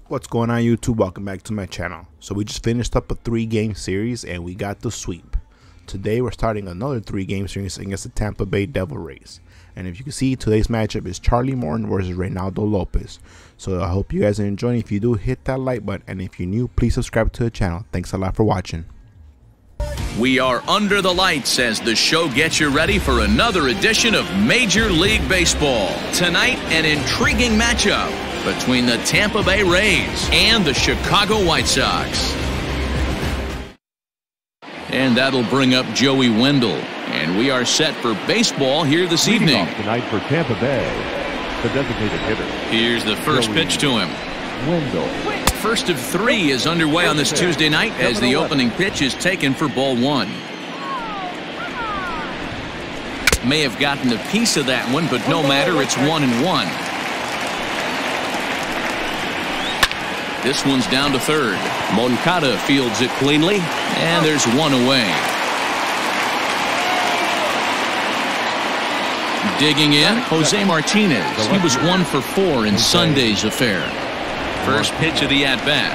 What's going on, YouTube? Welcome back to my channel. So we just finished up a 3-game series and we got the sweep. Today we're starting another 3-game series against the Tampa Bay Devil Rays. And if you can see, today's matchup is Charlie Morton versus Reynaldo Lopez. So I hope you guys are enjoying. If you do, hit that like button, and if you're new, please subscribe to the channel. Thanks a lot for watching. We are under the lights as the show gets you ready for another edition of Major League Baseball. Tonight, an intriguing matchup between the Tampa Bay Rays and the Chicago White Sox. And that'll bring up Joey Wendell. And we are set for baseball here this evening. Off tonight for Tampa Bay, the designated hitter. Here's the first pitch to him. Wendell. First of 3 is underway on this Tuesday night as the opening pitch is taken for ball 1. May have gotten a piece of that one, but no matter, it's 1-1. This one's down to third. Moncada fields it cleanly, and there's one away. Digging in, Jose Martinez. He was 1 for 4 in Sunday's affair. First pitch of the at-bat.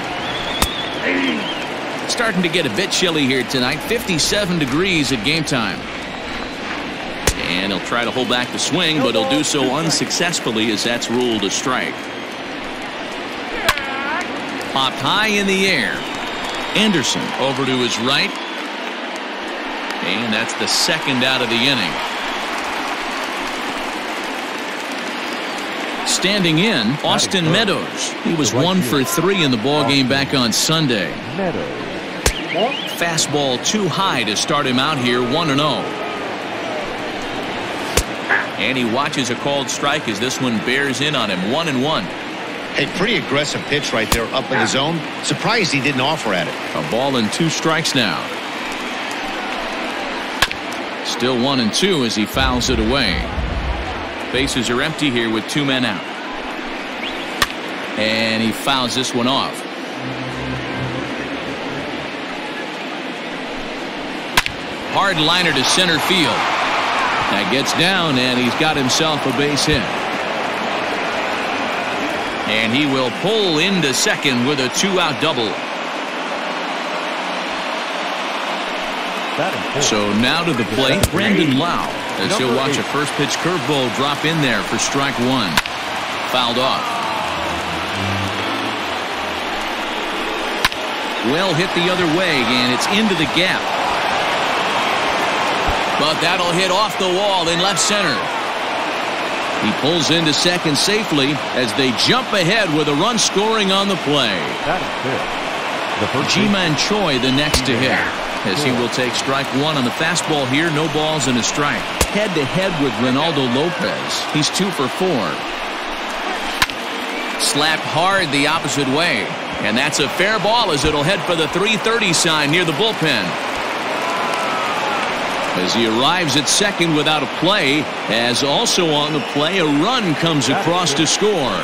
Starting to get a bit chilly here tonight. 57 degrees at game time. And he'll try to hold back the swing, but he'll do so unsuccessfully as that's ruled a strike. Popped high in the air. Anderson over to his right. And that's the second out of the inning. Standing in, Austin Meadows. He was 1 for 3 in the ballgame back on Sunday. Fastball too high to start him out here, 1-0. And he watches a called strike as this one bears in on him, 1-1. A pretty aggressive pitch right there up in the zone. Surprised he didn't offer at it. A ball and 2 strikes now. Still 1-2 as he fouls it away. Bases are empty here with 2 men out. And he fouls this one off. Hard liner to center field. That gets down, and he's got himself a base hit. And he will pull into second with a 2-out double. So now to the plate, Brandon Lau, as he'll watch a first pitch curveball drop in there for strike 1. Fouled off. Well hit the other way, and it's into the gap. But that'll hit off the wall in left center. He pulls into second safely as they jump ahead with a run scoring on the play. Ji-Man Choi the next to hit, as he will take strike 1 on the fastball here. No balls and a strike. Head-to-head with Reynaldo Lopez. He's 2 for 4. Slapped hard the opposite way. And that's a fair ball as it'll head for the 330 sign near the bullpen. As he arrives at second without a play, as also on the play, a run comes across to score.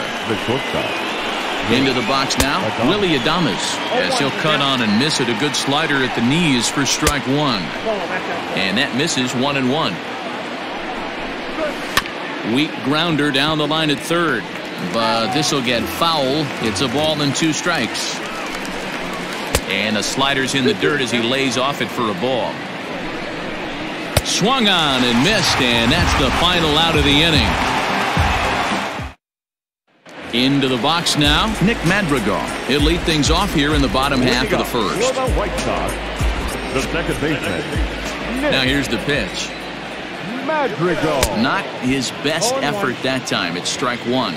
Into the box now, Willie Adames, as he'll cut on and miss it. A good slider at the knees for strike 1. And that misses, 1-1. Weak grounder down the line at third. But this will get foul. It's a ball and 2 strikes. And the slider's in the dirt as he lays off it for a ball. Swung on and missed, and that's the final out of the inning. Into the box now, Nick Madrigal. He'll lead things off here in the bottom half of the first. The second baseman. Now here's the pitch. Madrigal. Not his best effort that time. It's strike 1.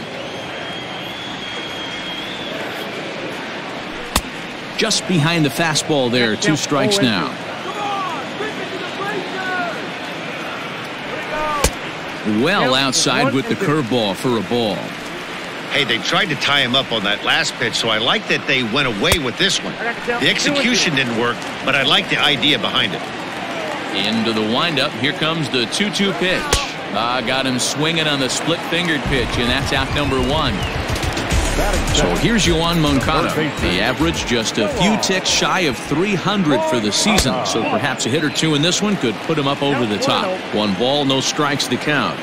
Just behind the fastball there. 2 strikes now. Well outside with the curveball for a ball. Hey, they tried to tie him up on that last pitch, so I like that they went away with this one. The execution didn't work, but I like the idea behind it. Into the windup. Here comes the 2-2 pitch. Got him swinging on the split-fingered pitch, and that's out number 1. So here's Yoan Moncada. The average just a few ticks shy of 300 for the season. So perhaps a hit or 2 in this one could put him up over the top. 1 ball, no strikes to count.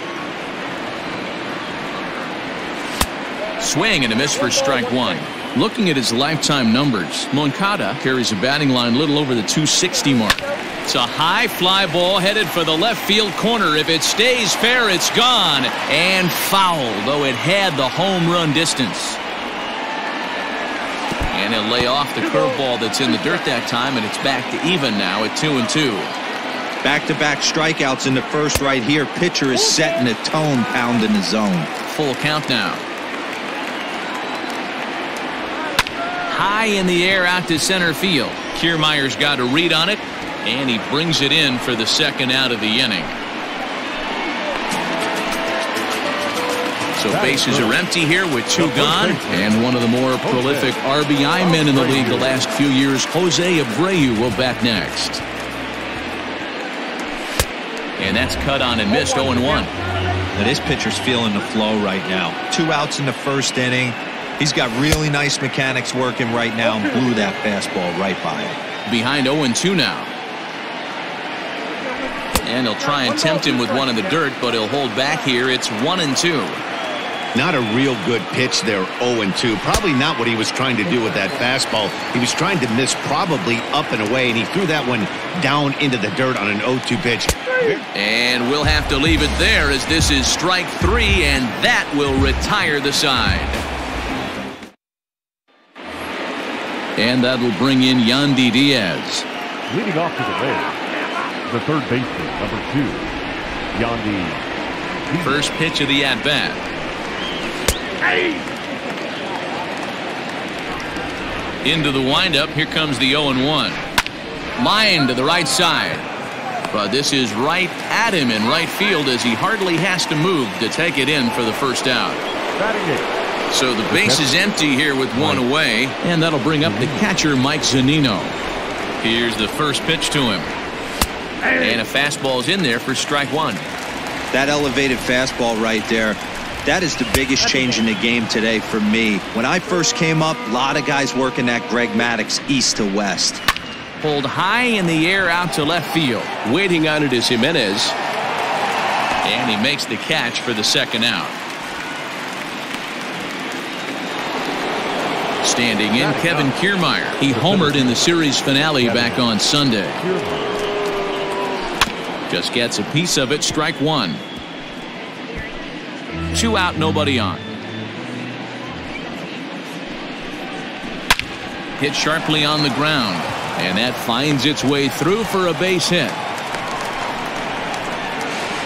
swing and a miss for strike one. Looking at his lifetime numbers, Moncada carries a batting line a little over the 260 mark. It's a high fly ball headed for the left field corner. If it stays fair, it's gone and foul, though it had the home run distance. And he'll lay off the curveball that's in the dirt that time, and it's back to even now at 2-2. Back-to-back strikeouts in the first right here. Pitcher is setting the tone, pounding the zone. Full count now. High in the air out to center field. Kiermaier's got a read on it, and he brings it in for the second out of the inning. So bases are empty here with two gone, and one of the more prolific RBI men in the league the last few years, Jose Abreu, will bat next. And that's cut on and missed, 0-1. Now this pitcher's feeling the flow right now. 2 outs in the first inning. He's got really nice mechanics working right now and blew that fastball right by him. Behind 0-2 now. And he'll try and tempt him with one in the dirt, but he'll hold back here. It's 1-2. Not a real good pitch there, 0-2. Probably not what he was trying to do with that fastball. He was trying to miss probably up and away, and he threw that one down into the dirt on an 0-2 pitch. And we'll have to leave it there as this is strike 3, and that will retire the side. And that will bring in Yandy Diaz. Leading off to the base, the third baseman, number 2, Yandy. First pitch of the at-bat. Into the windup. Here comes the 0-1. Line to the right side. But this is right at him in right field as he hardly has to move to take it in for the first out. So the base is empty here with one away, and that'll bring up the catcher, Mike Zunino. Here's the first pitch to him. And a fastball's in there for strike one. That elevated fastball right there, that is the biggest change in the game today for me. When I first came up, a lot of guys working that Greg Maddux east to west. Pulled high in the air out to left field. Waiting on it is Jimenez. And he makes the catch for the second out. Standing in, Kevin Kiermaier. He homered in the series finale back on Sunday. Just gets a piece of it, strike one. 2 out, nobody on. Hit sharply on the ground, and that finds its way through for a base hit.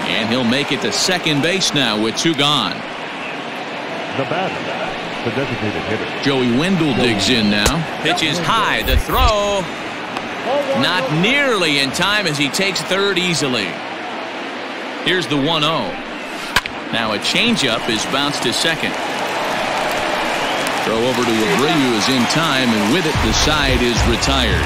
And he'll make it to second base now with 2 gone. The batter, the designated hitter, Joey Wendell digs in now. Pitch is high. The throw not nearly in time as he takes third easily. Here's the 1-0. Now a changeup is bounced to second. Throw over to Abreu is in time, and with it the side is retired.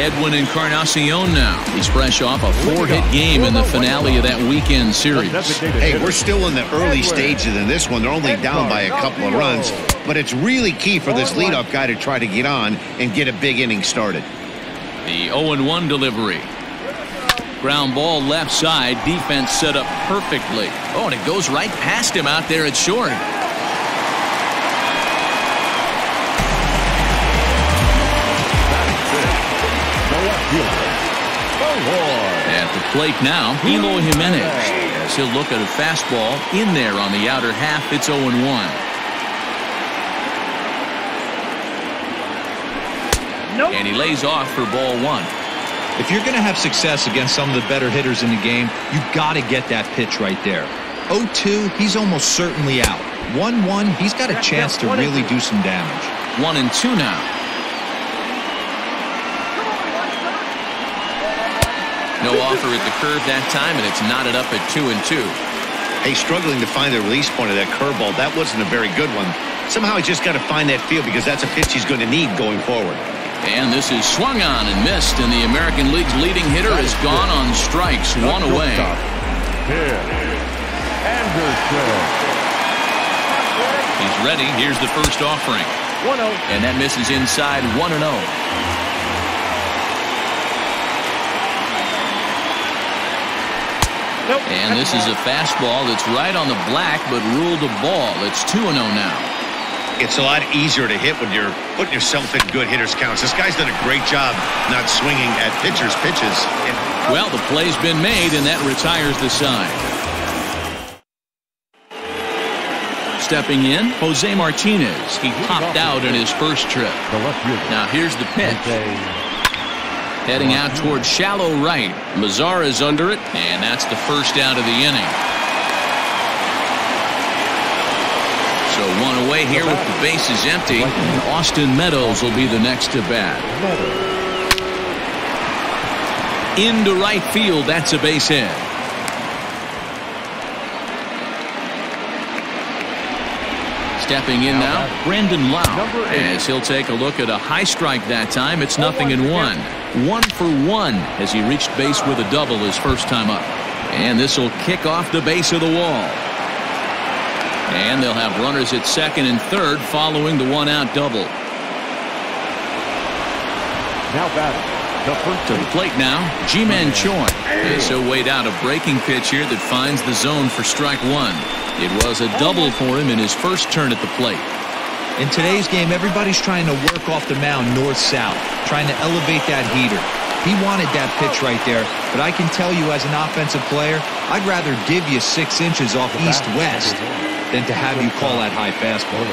Edwin Encarnacion now. He's fresh off a 4-hit game in the finale of that weekend series. Hey, we're still in the early stages in this one. They're only down by a couple of runs, but it's really key for this leadoff guy to try to get on and get a big inning started. The 0-1 delivery. Ground ball left side. Defense set up perfectly. Oh, and it goes right past him out there at short. At the plate now, Eloy Jimenez. As he'll look at a fastball in there on the outer half. It's 0-1. And he lays off for ball one. If you're going to have success against some of the better hitters in the game, you've got to get that pitch right there. 0-2, he's almost certainly out. 1-1, he's got a chance to really do some damage. 1-2 now. No offer at the curve that time, and it's knotted up at 2-2. Hey, struggling to find the release point of that curveball. That wasn't a very good one. Somehow he's just got to find that feel because that's a pitch he's going to need going forward. And this is swung on and missed, and the American League's leading hitter has gone on strikes, one away. He's ready. Here's the first offering. And that misses inside, 1-0. And this is a fastball that's right on the black, but ruled a ball. It's 2-0 now. It's a lot easier to hit when you're putting yourself in good hitters' counts. This guy's done a great job not swinging at pitchers' pitches. Well, the play's been made, and that retires the side. Stepping in, Jose Martinez. He popped out in his first trip. Now here's the pitch. Heading out towards shallow right. Mazara's under it, and that's the first out of the inning. So one away here with the bases empty, and Austin Meadows will be the next to bat. Into right field, that's a base hit. Stepping in now, Brandon Lau, as he'll take a look at a high strike that time. It's 0-1. 1 for 1 as he reached base with a double his first time up. And this will kick off the base of the wall. And they'll have runners at second and third following the one-out double. Now batting. To the plate now, Ji-Man Choi. As he'll wait out a breaking pitch here that finds the zone for strike one. It was a double for him in his first turn at the plate. In today's game, everybody's trying to work off the mound north-south, trying to elevate that heater. He wanted that pitch right there, but I can tell you as an offensive player, I'd rather give you 6 inches off east-west than to have you call that high fastball.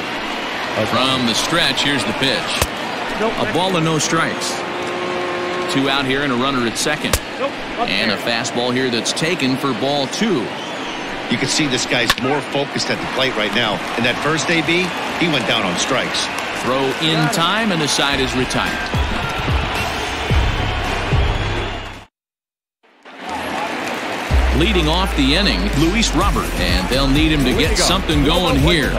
From the stretch, here's the pitch. A ball and no strikes. 2 out here and a runner at second. And a fastball here that's taken for ball 2. You can see this guy's more focused at the plate right now. In that first AB, he went down on strikes. Throw in time, and the side is retired. Leading off the inning, Luis Robert, and they'll need him to get something going here.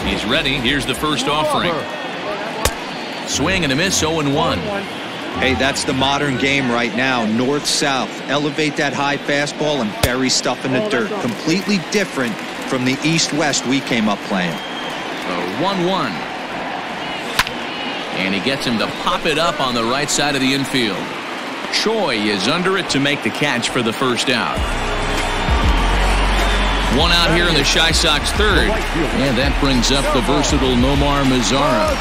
He's ready. Here's the first offering. Swing and a miss, 0-1. Hey, that's the modern game right now. North-south. Elevate that high fastball and bury stuff in the dirt. Completely different from the east-west we came up playing. 1-1. And he gets him to pop it up on the right side of the infield. Choi is under it to make the catch for the first out. 1 out here in the Chi Sox third. And that brings up the versatile Nomar Mazara.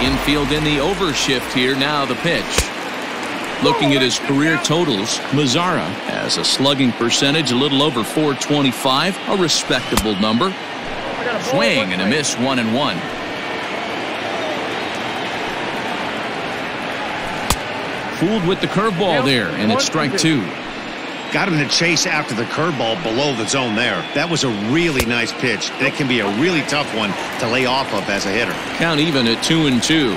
Infield in the overshift here. Now the pitch. Looking at his career totals, Mazara has a slugging percentage a little over .425, a respectable number. Swing and a miss, 1-1. Fooled with the curveball there, and it's strike 2. Got him to chase after the curveball below the zone there. That was a really nice pitch. And it can be a really tough one to lay off of as a hitter. Count even at 2-2.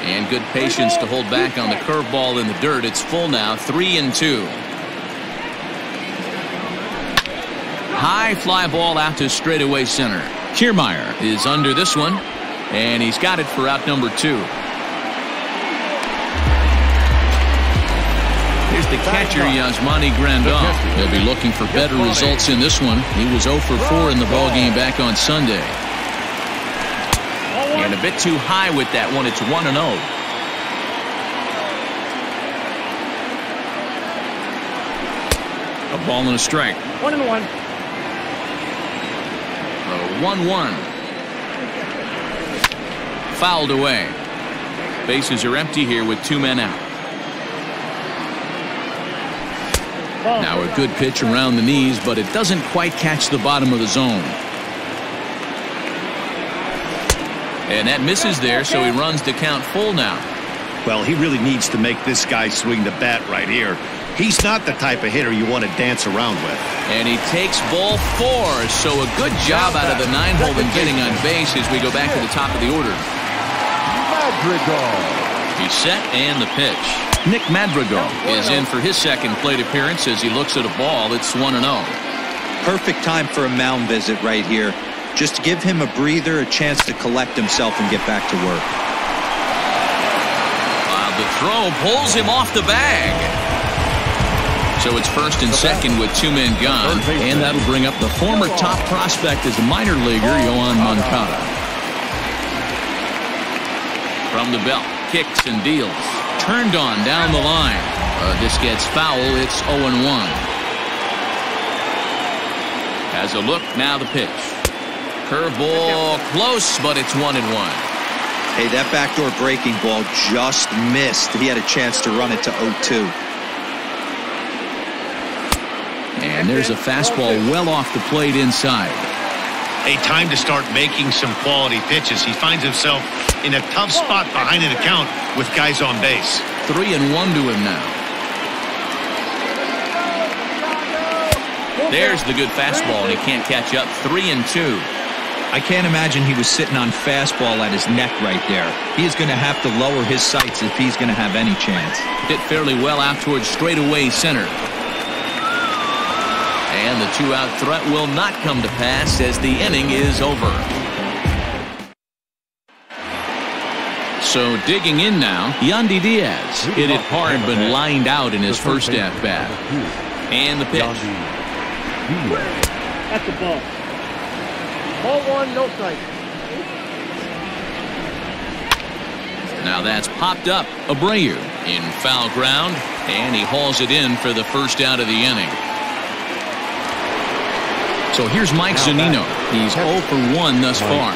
And good patience to hold back on the curveball in the dirt. It's full now, 3-2. High fly ball out to straightaway center. Kiermaier is under this one, and he's got it for out number 2. Here's the catcher, Yasmani Grandal. He'll be looking for better results in this one. He was 0 for 4 in the ballgame back on Sunday. And a bit too high with that one. It's 1-0. A ball and a strike. 1-1. 1-1. Fouled away. Bases are empty here with 2 men out. Now a good pitch around the knees, but it doesn't quite catch the bottom of the zone. And that misses there, so he runs the count full now. Well, he really needs to make this guy swing the bat right here. He's not the type of hitter you want to dance around with. And he takes ball 4, so a good job out of the 9-hole in getting on base as we go back to the top of the order. He's set and the pitch. Nick Madrigal is in for his second plate appearance as he looks at a ball. It's 1-0. Perfect time for a mound visit right here. Just to give him a breather, a chance to collect himself and get back to work. The throw pulls him off the bag. So it's first and second with 2 men gone, and that'll bring up the former top prospect as a minor leaguer, Yoan Moncada. From the belt, kicks and deals. Turned on down the line. This gets foul. It's 0-1. Has a look. Now the pitch. Curveball close, but it's 1-1. Hey, that backdoor breaking ball just missed. He had a chance to run it to 0-2. And there's a fastball well off the plate inside. A time to start making some quality pitches. He finds himself in a tough spot behind an account with guys on base. 3-1 to him now. There's the good fastball, and he can't catch up. 3-2. I can't imagine he was sitting on fastball at his neck right there. He is going to have to lower his sights if he's going to have any chance. Hit fairly well out towards straightaway center. And the 2-out threat will not come to pass as the inning is over. So digging in now, Yandy Diaz hit it hard but lined out in his first at-bat. And the pitch. That's the ball. Ball one, no strike. Now that's popped up. Abreu in foul ground, and he hauls it in for the first out of the inning. So here's Mike Zunino. He's 0 for 1 thus far.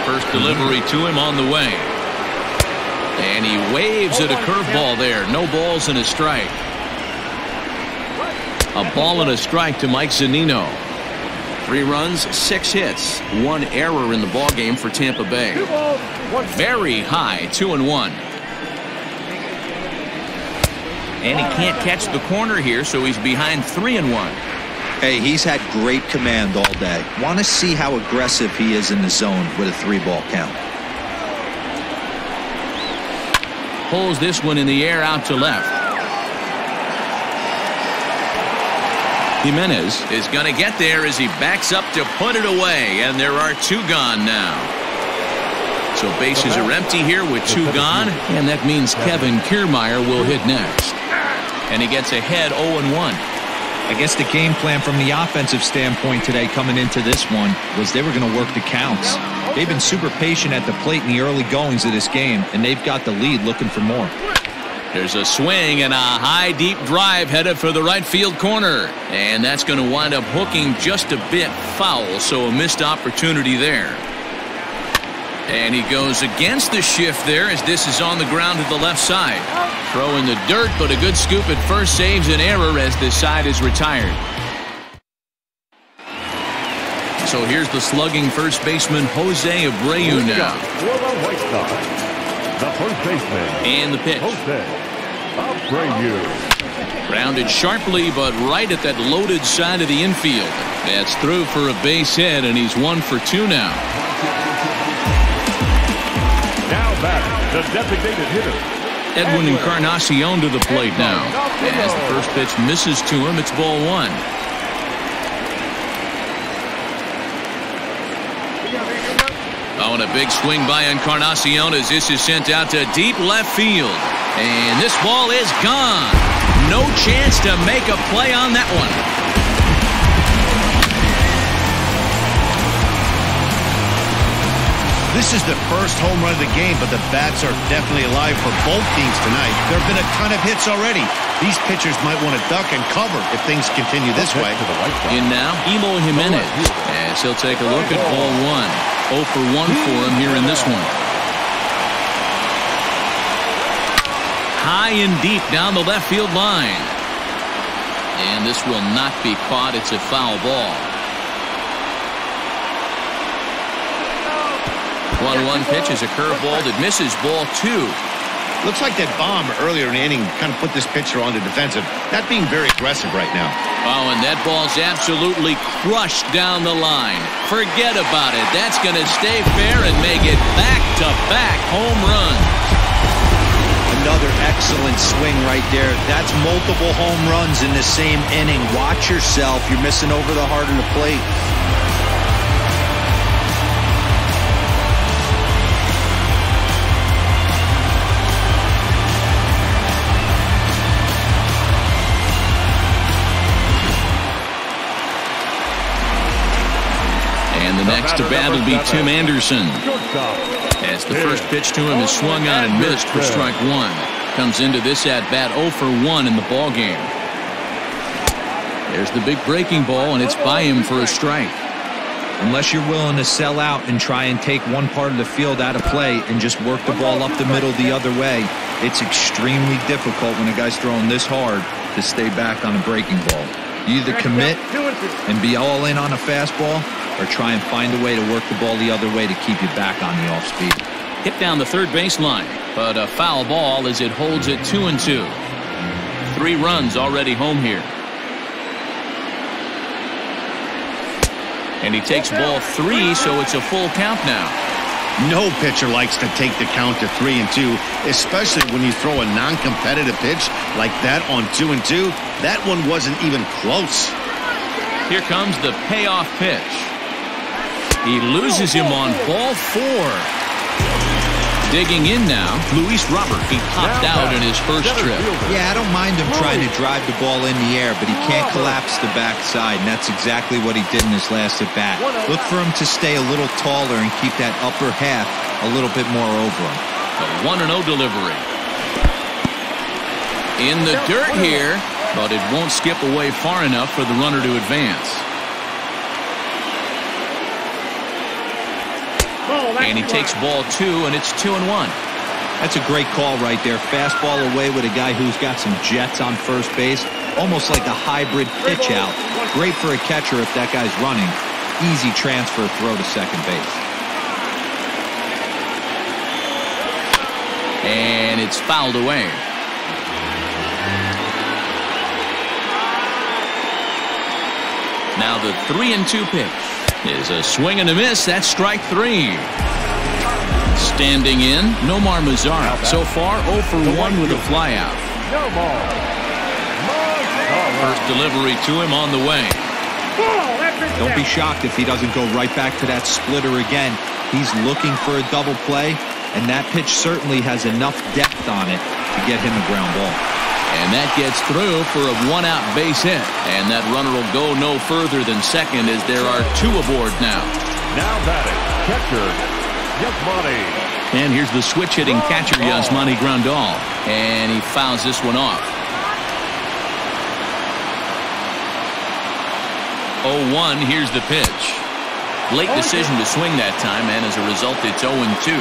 First delivery to him on the way. And he waves at a curveball there. No balls and a strike. A ball and a strike to Mike Zunino. 3 runs, 6 hits, 1 error in the ballgame for Tampa Bay. Very high, 2-1. And he can't catch the corner here, so he's behind 3-1. Hey, he's had great command all day. Want to see how aggressive he is in the zone with a 3-ball count. Pulls this one in the air out to left. Jimenez is going to get there as he backs up to put it away, and there are 2 gone now. So bases are empty here with 2 gone, and that means Kevin Kiermaier will hit next. And he gets ahead 0-1. I guess the game plan from the offensive standpoint today coming into this one was they were going to work the counts. They've been super patient at the plate in the early goings of this game, and they've got the lead looking for more. There's a swing and a high deep drive headed for the right field corner, and that's going to wind up hooking just a bit foul, so a missed opportunity there. And he goes against the shift there as this is on the ground to the left side. Throw in the dirt, but a good scoop at first saves an error as this side is retired. So here's the slugging first baseman Jose Abreu now. The first baseman. And the pitch. Jose Abreu. Grounded sharply, but right at that loaded side of the infield. That's through for a base hit, and he's 1 for 2 now. Now back, the designated hitter. Edwin Encarnacion to the plate now. As the first pitch misses to him, it's ball 1. Oh, and a big swing by Encarnacion as this is sent out to deep left field. And this ball is gone. No chance to make a play on that one. This is the first home run of the game, but the bats are definitely alive for both teams tonight. There have been a ton of hits already. These pitchers might want to duck and cover if things continue this way. In now, Emo Jimenez, as he'll take a look at ball 1. 0 for 1 for him here in this one. High and deep down the left field line. And this will not be caught. It's a foul ball. 1-1 pitch is a curveball that misses ball 2. Looks like that bomb earlier in the inning kind of put this pitcher on the defensive. Not being very aggressive right now. Oh, and that ball's absolutely crushed down the line. Forget about it. That's going to stay fair and make it back-to-back home runs. Another excellent swing right there. That's multiple home runs in the same inning. Watch yourself. You're missing over the heart of the plate. And the next to bat will be Tim Anderson. As the first pitch to him is swung on and missed for strike one. Comes into this at-bat 0 for 1 in the ball game. There's the big breaking ball, and it's by him for a strike. Unless you're willing to sell out and try and take one part of the field out of play and just work the ball up the middle the other way, it's extremely difficult when a guy's throwing this hard to stay back on a breaking ball. You either commit and be all in on a fastball or try and find a way to work the ball the other way to keep you back on the off-speed. Hit down the third baseline, but a foul ball as it holds it 2-2. 3 runs already home here. And he takes ball 3, so it's a full count now. No pitcher likes to take the count to 3-2, especially when you throw a non-competitive pitch like that on 2-2. That one wasn't even close. Here comes the payoff pitch. He loses him on ball 4. Digging in now, Luis Robert. He popped out in his first trip. Yeah, I don't mind him trying to drive the ball in the air, but he can't collapse the backside, and that's exactly what he did in his last at-bat. Look for him to stay a little taller and keep that upper half a little bit more over him. A 1-0 delivery. In the dirt here, but it won't skip away far enough for the runner to advance. And he takes ball 2, and it's 2-1. That's a great call right there. Fastball away with a guy who's got some jets on first base. Almost like a hybrid pitch out. Great for a catcher if that guy's running. Easy transfer throw to second base. And it's fouled away. Now the 3-2 pitch is a swing and a miss. That's strike 3. Standing in, Nomar Mazara. So far, 0 for 1 with a flyout. First delivery to him on the way. Don't be shocked if he doesn't go right back to that splitter again. He's looking for a double play, and that pitch certainly has enough depth on it to get him a ground ball. And that gets through for a 1-out base hit. And that runner will go no further than second as there are 2 aboard now. Now batting, catcher, Yasmani. And here's the switch-hitting catcher, Yasmani Grandal. And he fouls this one off. 0-1, here's the pitch. Late decision to swing that time, and as a result, it's 0-2.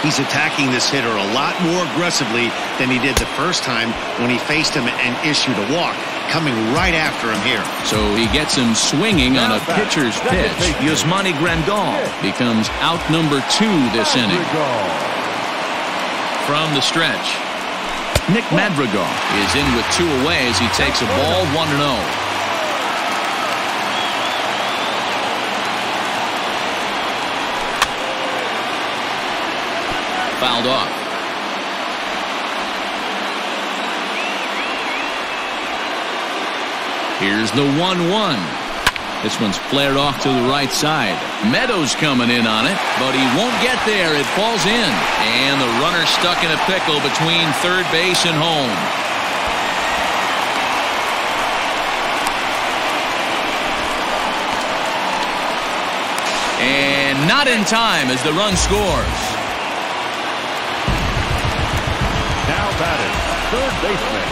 He's attacking this hitter a lot more aggressively than he did the first time when he faced him and issued a walk, coming right after him here. So he gets him swinging on a pitcher's pitch. Yasmani Grandal becomes out number 2 this inning. From the stretch, Nick Madrigal is in with 2 away as he takes a ball 1-0. Fouled off. Here's the 1-1. This one's flared off to the right side. Meadows coming in on it, but he won't get there. It falls in. And the runner stuck in a pickle between third base and home. And not in time as the run scores. Third baseman.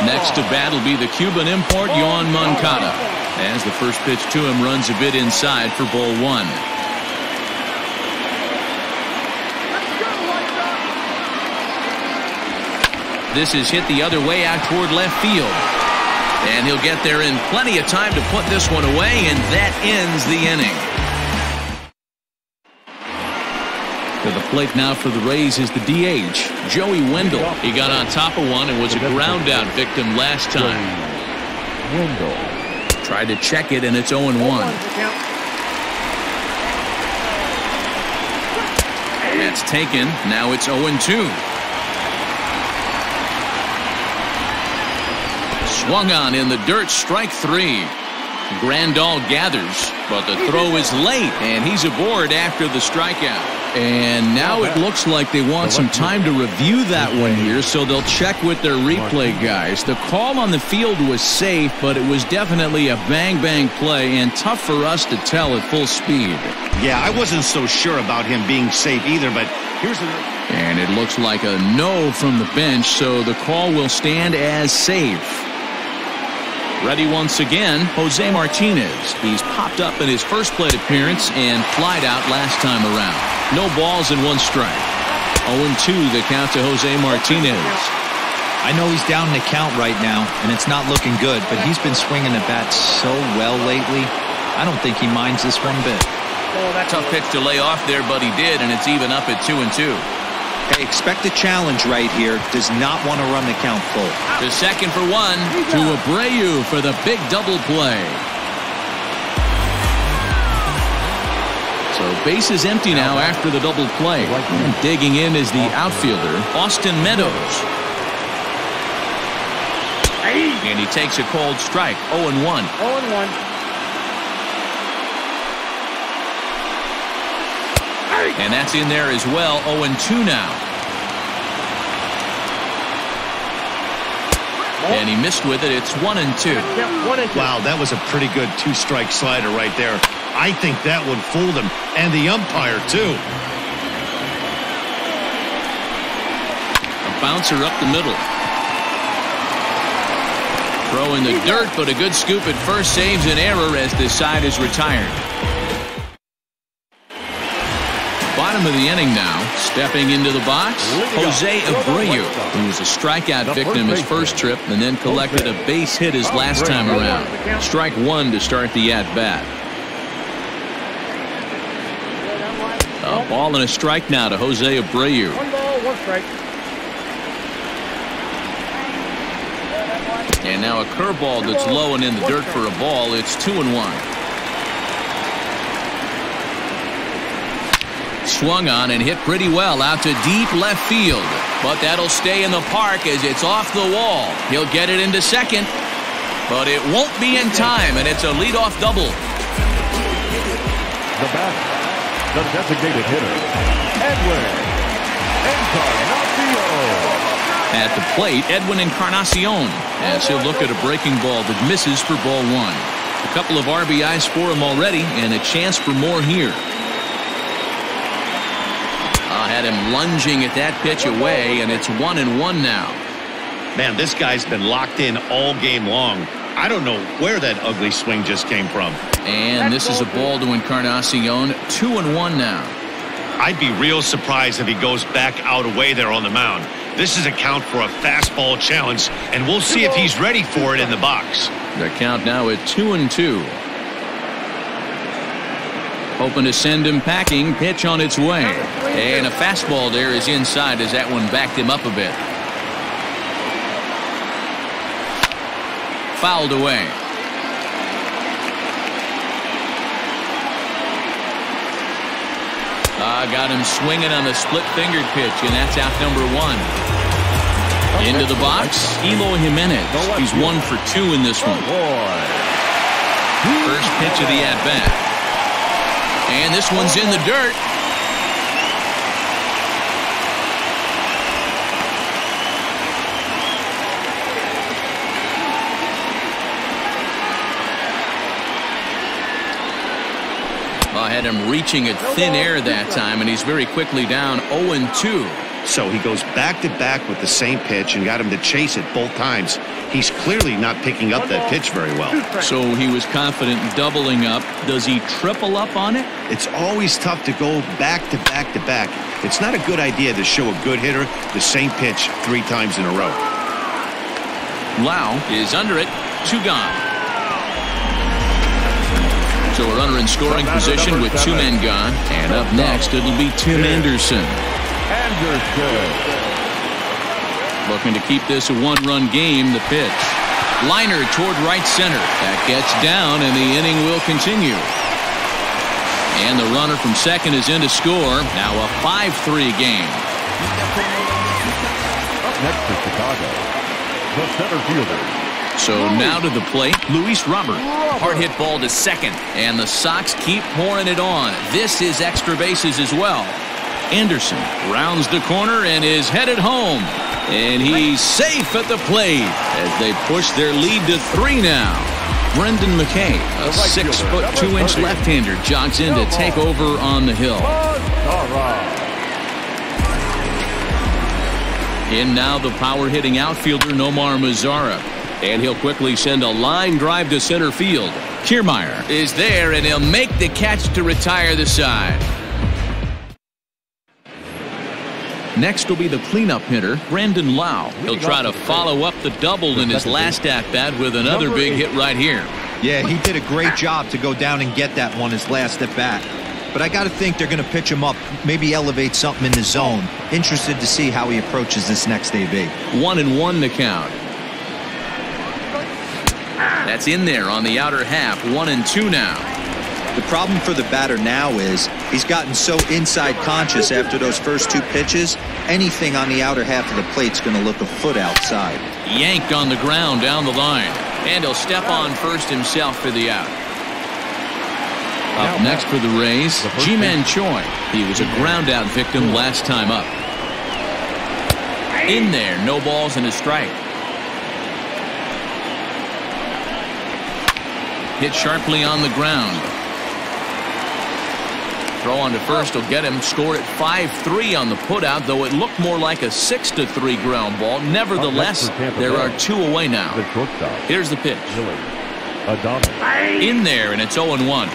Next to bat will be the Cuban import, Yoan Moncada. As the first pitch to him runs a bit inside for ball 1. This is hit the other way out toward left field. And he'll get there in plenty of time to put this one away, and that ends the inning. To the plate now for the Rays is the DH, Joey Wendell. He got on top of one and was a ground out victim last time. Wendell tried to check it, and it's 0-1. That's taken. Now it's 0-2. Swung on in the dirt, strike 3. Grandal gathers, but the throw is late, and he's aboard after the strikeout. And now it looks like they want some time to review that one here, so they'll check with their replay guys. The call on the field was safe, but it was definitely a bang-bang play and tough for us to tell at full speed. Yeah, I wasn't so sure about him being safe either, but here's another. And it looks like a no from the bench, so the call will stand as safe. Ready once again, Jose Martinez. He's popped up in his first plate appearance and flied out last time around. No balls and 1 strike. 0-2 the count to Jose Martinez. I know he's down in the count right now, and it's not looking good, but he's been swinging the bat so well lately. I don't think he minds this one bit. Tough pitch to lay off there, but he did, and it's even up at 2-2. Hey, expect a challenge right here. Does not want to run the count full. To second for 1, to Abreu for the big double play. So base is empty now after the double play. And digging in is the outfielder, Austin Meadows. And he takes a called strike, 0-1. 0-1. And that's in there as well, 0-2 now. And he missed with it. It's 1-2. Wow, that was a pretty good 2-strike slider right there. I think that would fool them, and the umpire too. A bouncer up the middle. Throw in the dirt, but a good scoop at first saves an error as this side is retired. Bottom of the inning now. Stepping into the box, Jose Abreu, who was a strikeout victim his first trip and then collected a base hit his last time around. Strike 1 to start the at-bat. A ball and a strike now to Jose Abreu. 1 ball, 1 strike. And now a curveball that's low and in the dirt for a ball. It's 2-1. Swung on and hit pretty well out to deep left field. But that'll stay in the park as it's off the wall. He'll get it into second. But it won't be in time, and it's a leadoff double. The batter, the designated hitter, Edwin Encarnacion. At the plate, Edwin Encarnacion, as he'll look at a breaking ball that misses for ball 1. A couple of RBIs for him already, and a chance for more here. Had him lunging at that pitch away, and it's 1-1 now. Man, this guy's been locked in all game long. I don't know where that ugly swing just came from. And this is a ball to Encarnacion. 2-1 now. I'd be real surprised if he goes back out away there on the mound. This is a count for a fastball challenge, and we'll see if he's ready for it in the box. The count now at 2-2. Hoping to send him packing. Pitch on its way. And a fastball there is inside as that one backed him up a bit. Fouled away. Got him swinging on the split-fingered pitch, and that's out number 1. Into the box, Eloy Jimenez. He's 1 for 2 in this one. First pitch of the at-bat. And this one's in the dirt. I had him reaching at thin air that time, and he's very quickly down 0-2. So he goes back-to-back with the same pitch and got him to chase it both times. He's clearly not picking up that pitch very well. So he was confident in doubling up. Does he triple up on it? It's always tough to go back-to-back-to-back. It's not a good idea to show a good hitter the same pitch 3 times in a row. Lau is under it. 2 gone. So a runner in scoring position with 2 men gone. And up next, it'll be Tim Anderson. Looking to keep this a 1-run game. The pitch. Liner toward right center. That gets down, and the inning will continue. And the runner from second is in to score. Now a 5-3 game. Up next to Chicago, the center fielder. So now to the plate, Luis Robert. Hard hit ball to second, and the Sox keep pouring it on. This is extra bases as well. Anderson rounds the corner and is headed home. And he's safe at the plate as they push their lead to 3 now. Brendan McKay, a 6'2" left-hander, jogs in to take over on the hill. In now the power-hitting outfielder Nomar Mazara. And he'll quickly send a line drive to center field. Kiermaier is there, and he'll make the catch to retire the side. Next will be the cleanup hitter, Brandon Lau. He'll try to follow up the double in his last at-bat with another big hit right here. Yeah, he did a great job to go down and get that one his last at-bat. But I got to think they're going to pitch him up, maybe elevate something in the zone. Interested to see how he approaches this next AB. 1-1 the count. That's in there on the outer half. 1-2 now. The problem for the batter now is he's gotten so inside conscious after those first 2 pitches. Anything on the outer half of the plate's going to look a foot outside. Yanked on the ground down the line. And he'll step on first himself for the out. Up next for the Rays, Ji-Man Choi. He was a ground-out victim last time up. In there, no balls and a strike. Hit sharply on the ground. Throw on to first will get him. Score at 5-3 on the putout, though it looked more like a 6-3 ground ball. Nevertheless, there are 2 away now. Here's the pitch. In there, and it's 0-1.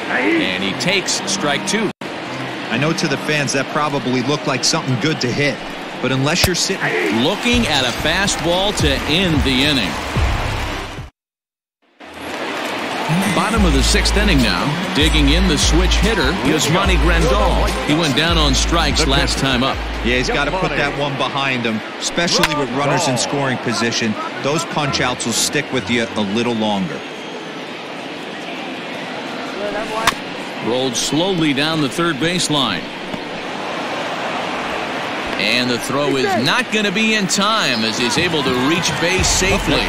And he takes strike 2. I know to the fans that probably looked like something good to hit, but unless you're sitting looking at a fastball to end the inning. Bottom of the 6th inning now. Digging in the switch hitter, Yasmani Grandal. He went down on strikes last time up. Yeah, he's got to put that one behind him, especially with runners in scoring position. Those punch-outs will stick with you a little longer. Rolled slowly down the third baseline. And the throw is not going to be in time as he's able to reach base safely.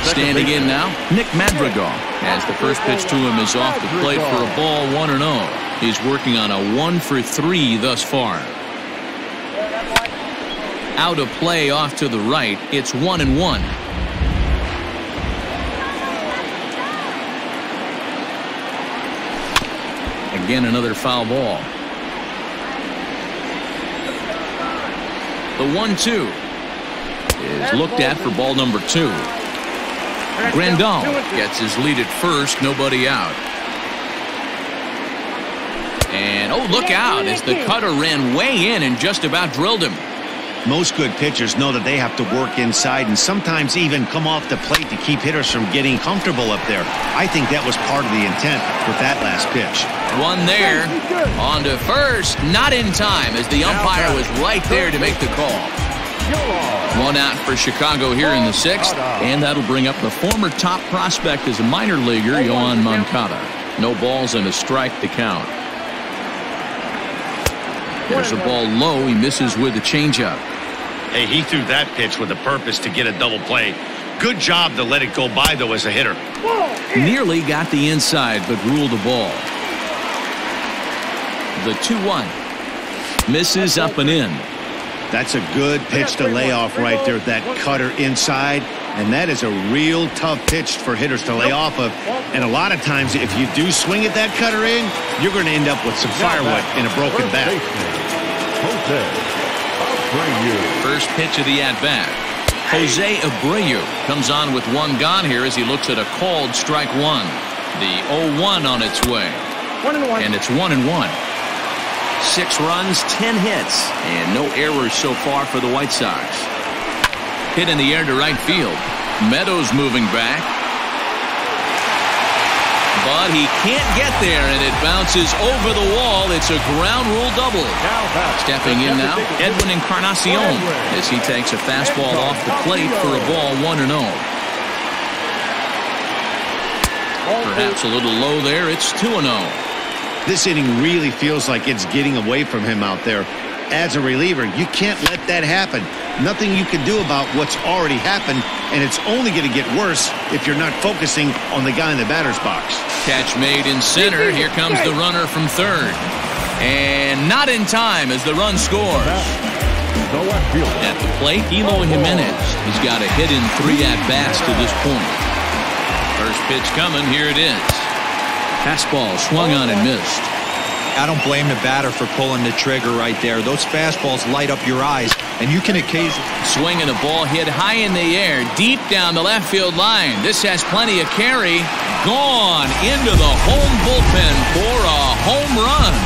Standing in now, Nick Madrigal, as the first pitch to him is off the plate for a ball, 1-0. He's working on a 1-for-3 thus far. Out of play off to the right, it's 1-1. Again, another foul ball. The 1-2 is looked at for ball number 2. Grandal gets his lead at first, nobody out. And, oh, look out as the cutter ran way in and just about drilled him. Most good pitchers know that they have to work inside and sometimes even come off the plate to keep hitters from getting comfortable up there. I think that was part of the intent with that last pitch. One there. On to first. Not in time as the umpire was right there to make the call. 1 out for Chicago here in the 6th. And that'll bring up the former top prospect as a minor leaguer, Yoan Moncada. No balls and a strike to count. There's a ball low. He misses with the changeup. Hey, he threw that pitch with a purpose to get a double play. Good job to let it go by, though, as a hitter. Nearly got the inside, but ruled the ball. The 2-1. Misses up and in. That's a good pitch to lay off right there, that cutter inside. And that is a real tough pitch for hitters to lay off of. And a lot of times, if you do swing at that cutter in, you're going to end up with some firewood in a broken bat. First pitch of the at-bat. Jose Abreu comes on with 1 gone here as he looks at a called strike 1. The 0-1 on its way. And it's 1-1. 6 runs, 10 hits, and no errors so far for the White Sox. Hit in the air to right field. Meadows moving back. But he can't get there, and it bounces over the wall. It's a ground rule double. Stepping in now, Edwin Encarnacion as he takes a fastball off the plate for a ball, 1-0. Perhaps a little low there. It's 2-0. This inning really feels like it's getting away from him out there. As a reliever, you can't let that happen. Nothing you can do about what's already happened, and it's only going to get worse if you're not focusing on the guy in the batter's box. Catch made in center. Here comes the runner from third. And not in time as the run scores. At the plate, Eloy Jimenez. He's got a hit in 3 at-bats to this point. First pitch coming. Here it is. Fastball swung on and missed. I don't blame the batter for pulling the trigger right there. Those fastballs light up your eyes, and you can occasionally... Swinging a ball hit high in the air, deep down the left field line. This has plenty of carry. Gone into the home bullpen for a home run.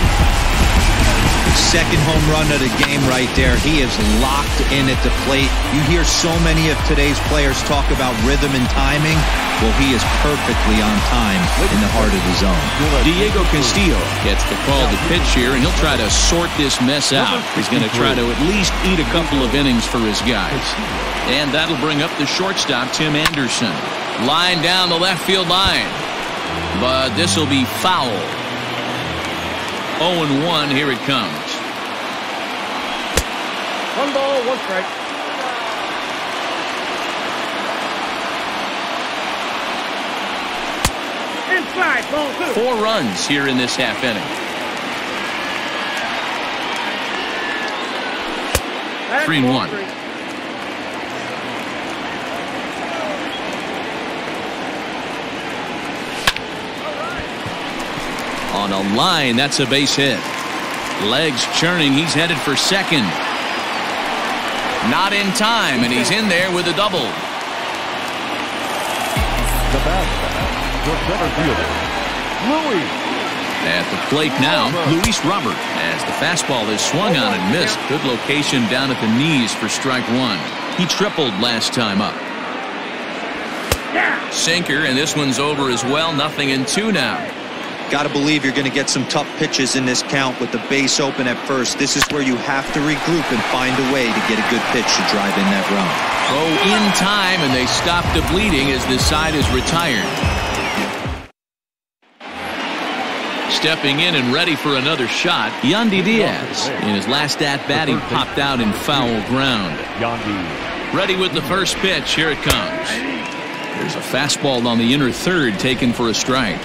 Second home run of the game right there. He is locked in at the plate. You hear so many of today's players talk about rhythm and timing. Well, he is perfectly on time in the heart of the zone. Diego Castillo gets the call to pitch here, and he'll try to sort this mess out. He's going to try to at least eat a couple of innings for his guys. And that'll bring up the shortstop, Tim Anderson. Line down the left field line. But this will be foul. 0-1, here it comes. 1 ball, 1 strike. Inside, ball 2. 4 runs here in this half inning. 3-1. On a line, that's a base hit. Legs churning, he's headed for second. Not in time, and he's in there with a double. The bat, the center fielder, Luis. At the plate now, Luis Robert, as the fastball is swung on and missed. Good location down at the knees for strike 1. He tripled last time up. Sinker, and this one's over as well. 0-2 now. Got to believe you're going to get some tough pitches in this count with the base open at first. This is where you have to regroup and find a way to get a good pitch to drive in that run. Throw in time, and they stop the bleeding as this side is retired. Stepping in and ready for another shot, Yandy Diaz. In his last at-bat, he popped out in foul ground. Ready with the first pitch. Here it comes. There's a fastball on the inner third taken for a strike.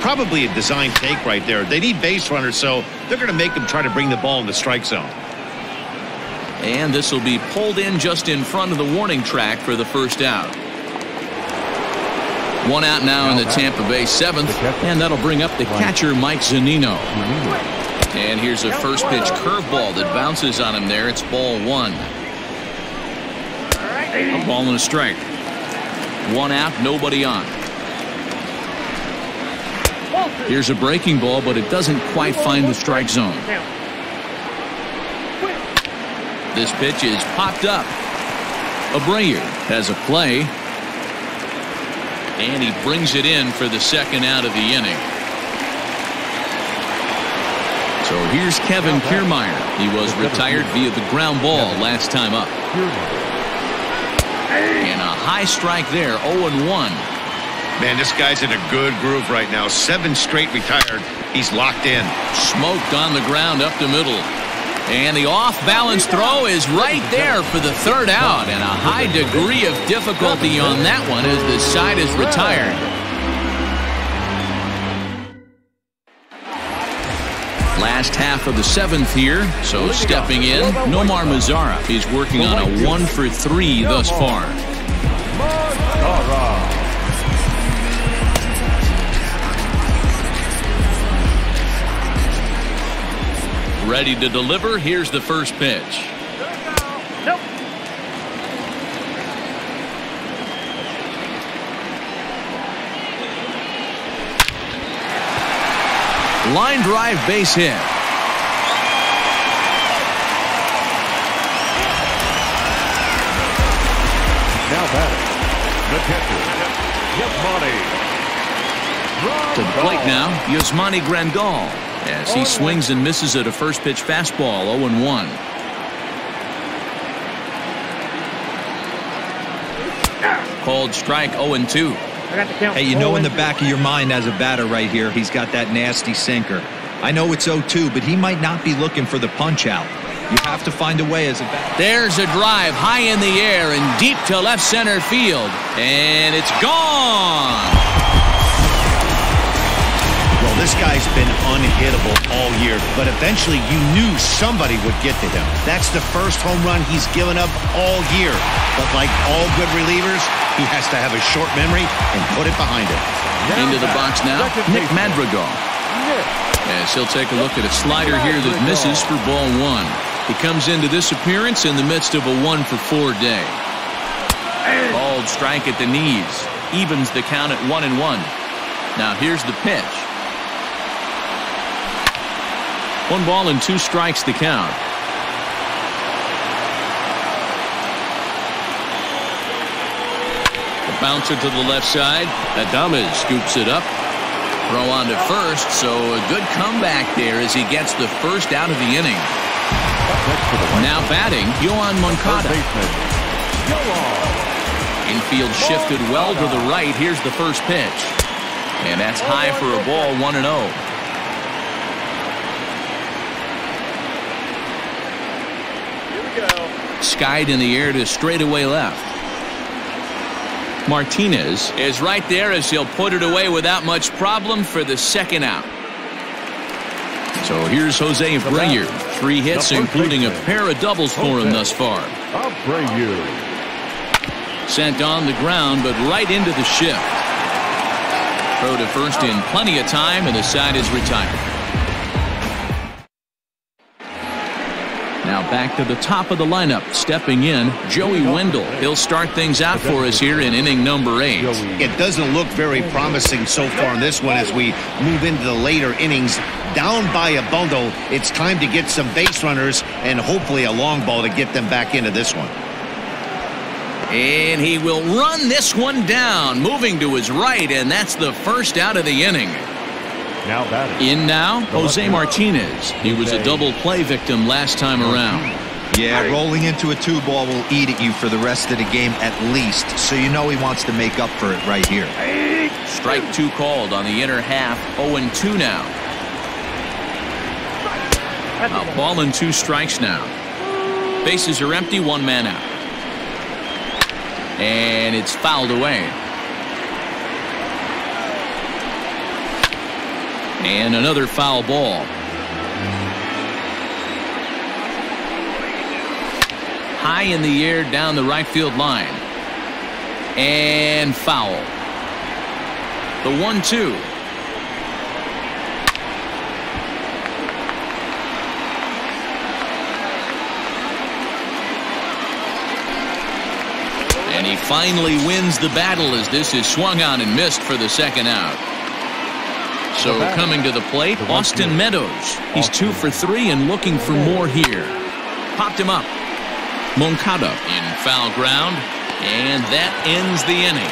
Probably a design take right there. They need base runners, so they're going to make them try to bring the ball in the strike zone. And this will be pulled in just in front of the warning track for the first out. 1 out now in the Tampa Bay 7th, and that'll bring up the catcher, Mike Zunino. And here's a first pitch curveball that bounces on him there. It's ball 1. A ball and a strike. 1 out, nobody on. Here's a breaking ball, but it doesn't quite find the strike zone. This pitch is popped up. Abreu has a play. And he brings it in for the second out of the inning. So here's Kevin Kiermaier. He was retired via the ground ball last time up. And a high strike there, 0-1. Man, this guy's in a good groove right now. 7 straight retired. He's locked in. Smoked on the ground up the middle. And the off-balance throw is right there for the third out. And a high degree of difficulty on that one as the side is retired. Last half of the 7th here. So stepping in, Nomar Mazara. He's working on a 1 for 3 thus far. Ready to deliver. Here's the first pitch. Nope. Line drive base hit. Now batting, the catcher, Yasmani. To the plate now, Yasmani Grandal. As he swings and misses at a first pitch fastball, 0-1. Called strike, 0-2. Hey, you know in the back of your mind as a batter right here, he's got that nasty sinker. I know it's 0-2, but he might not be looking for the punch out. You have to find a way as a batter. There's a drive high in the air and deep to left center field. And it's gone. this guy's been unhittable all year, but eventually you knew somebody would get to him. That's the first home run he's given up all year. But like all good relievers, he has to have a short memory and put it behind him. Into the box now, Nick Madrigal. As he'll take a look at a slider here that misses for ball one. He comes into this appearance in the midst of a 1-for-4 day. Called strike at the knees. Evens the count at 1-1. Now here's the pitch. 1 ball and 2 strikes to count. The bouncer to the left side. Adames scoops it up. Throw on to first, so a good comeback there as he gets the first out of the inning. Now batting, Yoan Moncada. Infield shifted well to the right. Here's the first pitch. And that's high for a ball, 1-0. Skied in the air to straightaway left. Martinez is right there as he'll put it away without much problem for the second out. So here's Jose Abreu. 3 hits, including a pair of doubles for him thus far. Abreu. Sent on the ground, but right into the shift. Throw to first in plenty of time, and the side is retired. Now back to the top of the lineup. Stepping in, Joey Wendell. He'll start things out for us here in inning number 8. It doesn't look very promising so far in this one as we move into the later innings. Down by a bundle, it's time to get some base runners and hopefully a long ball to get them back into this one. And he will run this one down, moving to his right, and that's the first out of the inning. Now batting. In now, Jose Martinez. He was a double play victim last time around. Yeah, rolling into a 2-ball will eat at you for the rest of the game at least, so you know he wants to make up for it right here. Strike 2 called on the inner half. 0-2 now. A ball and 2 strikes now. Bases are empty, 1 man out. And it's fouled away. And another foul ball. High in the air down the right field line. And foul. The 1-2. And he finally wins the battle as this is swung on and missed for the second out. So coming to the plate, Austin Meadows. He's 2 for 3 and looking for more here. Popped him up. Moncada in foul ground, and that ends the inning.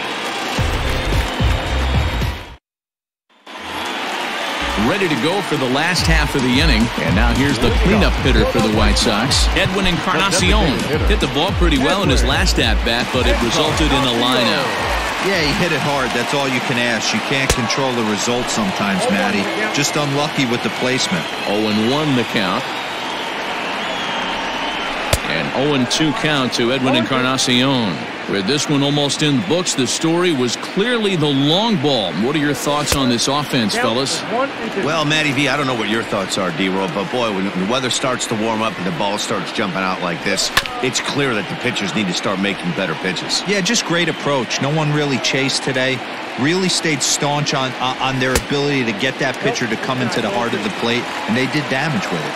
Ready to go for the last half of the inning. And now here's the cleanup hitter for the White Sox. Edwin Encarnacion hit the ball pretty well in his last at-bat, but it resulted in a line-out. Yeah, he hit it hard. That's all you can ask. You can't control the result sometimes, Matty. Just unlucky with the placement. 0-1 the count. And 0-2 count to Edwin Encarnacion. With this one almost in the books, the story was clearly the long ball. What are your thoughts on this offense, fellas? Well, Matty V, I don't know what your thoughts are, D-Roll, but boy, when the weather starts to warm up and the ball starts jumping out like this, it's clear that the pitchers need to start making better pitches. Yeah, just great approach. No one really chased today. Really stayed staunch on their ability to get that pitcher to come into the heart of the plate, and they did damage with it.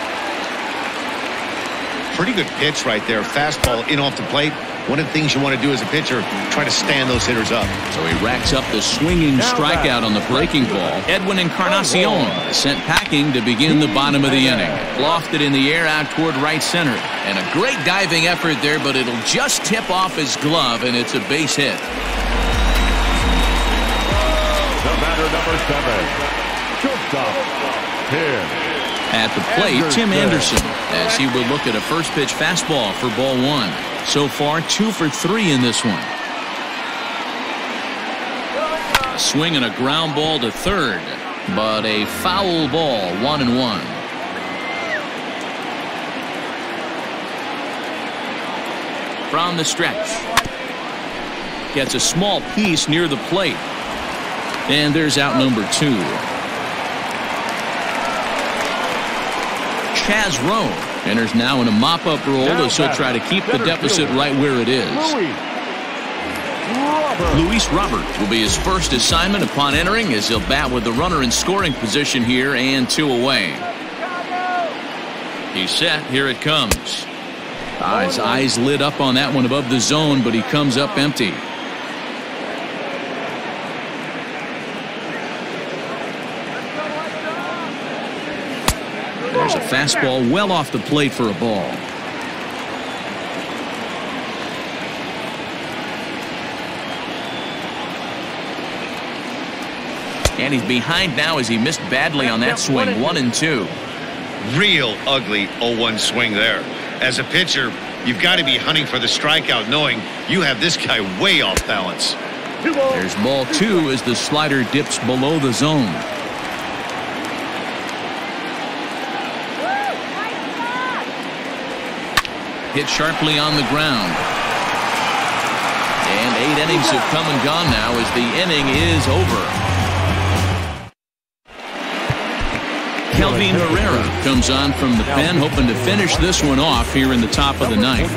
Pretty good pitch right there. Fastball in off the plate. One of the things you want to do as a pitcher, try to stand those hitters up. So he racks up the swinging strikeout on the breaking ball. Edwin Encarnacion sent packing to begin the bottom of the inning. Lofted in the air out toward right center. And a great diving effort there, but it'll just tip off his glove, and it's a base hit. The batter, number 7, shortstop, Tim. At the plate, Tim Anderson, as he will look at a first pitch fastball for ball 1. So far, 2 for 3 in this one. A swing and a ground ball to third, but a foul ball, 1-1. From the stretch. Gets a small piece near the plate. And there's out number 2. has room. Enters now in a mop-up role as he'll try to keep the deficit right where it is. Luis Robert will be his first assignment upon entering as he'll bat with the runner in scoring position here and 2 away. He's set. Here it comes. His eyes lit up on that one above the zone, but he comes up empty. There's a fastball well off the plate for a ball. And he's behind now as he missed badly on that swing. 1-2. Real ugly 0-1 swing there. As a pitcher, you've got to be hunting for the strikeout, knowing you have this guy way off balance. There's ball 2 as the slider dips below the zone. Hit sharply on the ground. And 8 innings have come and gone now as the inning is over. Kelvin Herrera comes on from the pen, hoping to finish this one off here in the top of the ninth.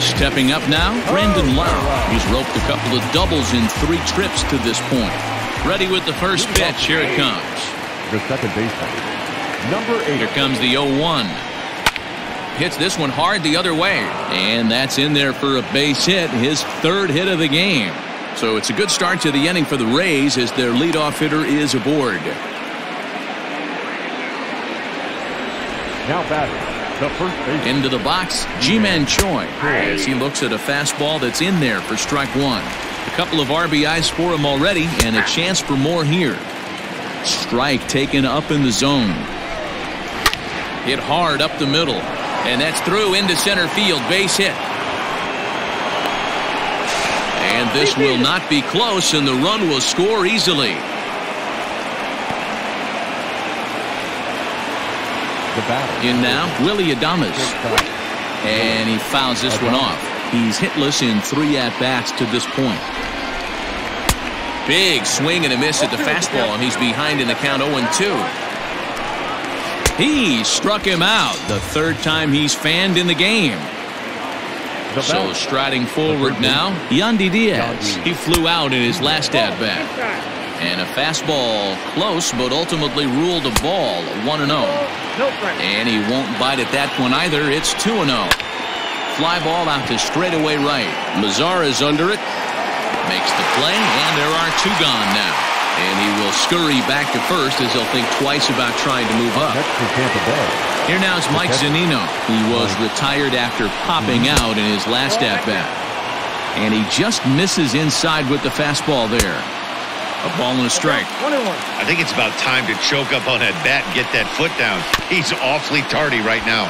Stepping up now, Brandon Lau. He's roped a couple of doubles in 3 trips to this point. Ready with the first pitch. Here it comes. The second baseman, number 8. Here comes the 0-1. Hits this one hard the other way. And that's in there for a base hit, his 3rd hit of the game. So it's a good start to the inning for the Rays as their leadoff hitter is aboard. Now batting, the first baseman. Into the box, Ji-Man Choi, as he looks at a fastball that's in there for strike 1. A couple of RBIs for him already, and a chance for more here. Strike taken up in the zone. Hit hard up the middle, and that's through into center field. Base hit. And this will not be close, and the run will score easily. In now, Willie Adames. And he fouls this one off. He's hitless in 3 at-bats to this point. Big swing and a miss at the fastball, and he's behind in the count 0-2. He struck him out, the 3rd time he's fanned in the game. So striding forward now, Yandy Diaz. He flew out in his last at-bat. And a fastball close, but ultimately ruled a ball. 1-0. And he won't bite at that one either. It's 2-0. Fly ball out to straightaway right. Mazar is under it. Makes the play, and there are 2 gone now. And he will scurry back to first as he'll think twice about trying to move up. Here now is Mike Zunino. He was retired after popping out in his last at-bat. And he just misses inside with the fastball there. A ball and a strike. I think it's about time to choke up on that bat and get that foot down. He's awfully tardy right now.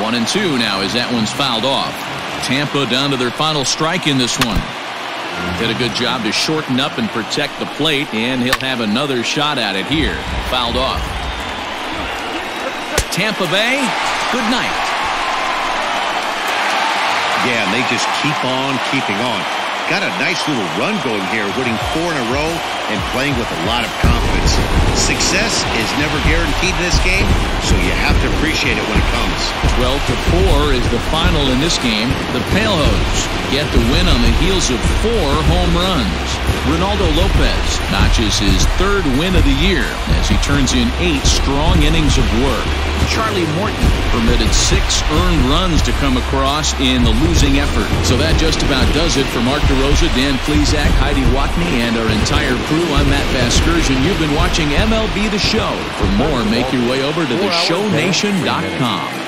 1-2 now as that one's fouled off. Tampa down to their final strike in this one. Did a good job to shorten up and protect the plate, and he'll have another shot at it here. Fouled off. Tampa Bay, good night. Yeah, and they just keep on keeping on. Got a nice little run going here, winning 4 in a row and playing with a lot of confidence. Success is never guaranteed in this game, so you have to appreciate it when it comes. 12-4 is the final in this game. The Palehose get the win on the heels of 4 home runs. Ronaldo Lopez notches his 3rd win of the year as he turns in 8 strong innings of work. Charlie Morton permitted 6 earned runs to come across in the losing effort. So that just about does it for Mark DeRosa, Dan Plesac, Heidi Watney, and our entire crew. I'm Matt Vasgersian. You've been watching MLB The Show. For more, make your way over to theshownation.com.